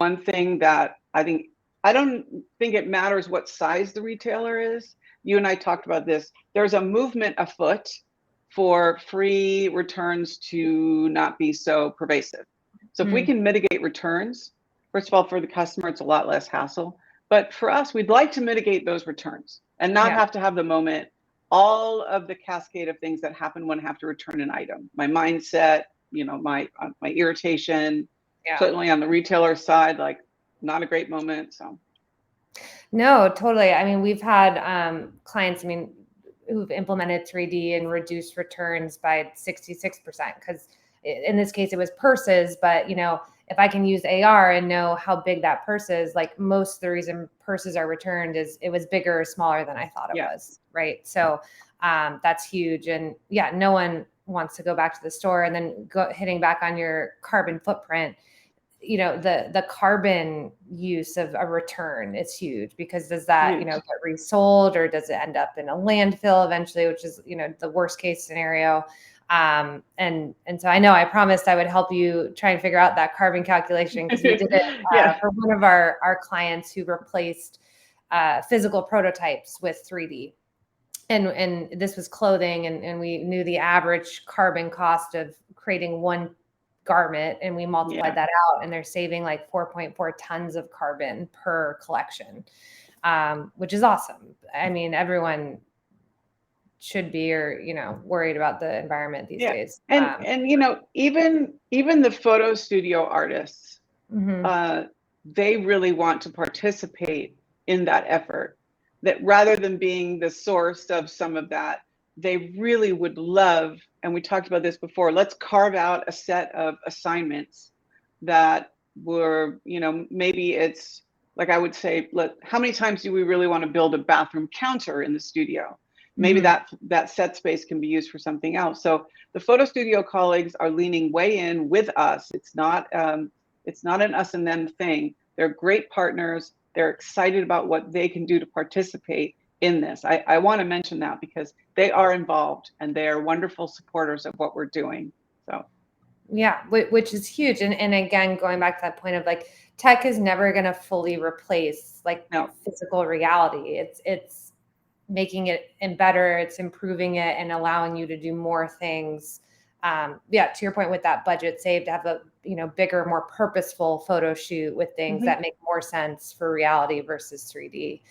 one thing that I don't think it matters what size the retailer is. You and I talked about this. There's a movement afoot for free returns to not be so pervasive. So if we can mitigate returns, first of all, for the customer, it's a lot less hassle. But for us, we'd like to mitigate those returns and not have to have the moment, all of the cascade of things that happen when I have to return an item. My mindset, my irritation, certainly on the retailer side, like not a great moment. So. No, totally. I mean, we've had clients, who've implemented 3D and reduced returns by 66%, because in this case it was purses, but if I can use AR and know how big that purse is, like most of the reason purses are returned is it was bigger or smaller than I thought it was, right? So that's huge. And no one wants to go back to the store. And then hitting back on your carbon footprint, the carbon use of a return is huge, because does that, get resold, or does it end up in a landfill eventually, which is, the worst case scenario. And so I promised I would help you try and figure out that carbon calculation, because we did it for one of our clients who replaced physical prototypes with 3D. And this was clothing, and we knew the average carbon cost of creating one garment, and we multiplied that out, and they're saving like 4.4 tons of carbon per collection, which is awesome. I mean, everyone should be, worried about the environment these days. And even the photo studio artists, they really want to participate in that effort, that rather than being the source of some of that, they really would love, and we talked about this before, let's carve out a set of assignments that were, maybe it's like, I would say, how many times do we really want to build a bathroom counter in the studio? Maybe that set space can be used for something else. So the photo studio colleagues are leaning way in with us. It's not an us and them thing. They're great partners. They're excited about what they can do to participate in this. I want to mention that, because they are involved and they are wonderful supporters of what we're doing. So which is huge. And again, going back to that point of like, tech is never going to fully replace physical reality. It's making it better, it's improving it and allowing you to do more things. To your point with that budget saved, to have a bigger, more purposeful photo shoot with things that make more sense for reality versus 3D.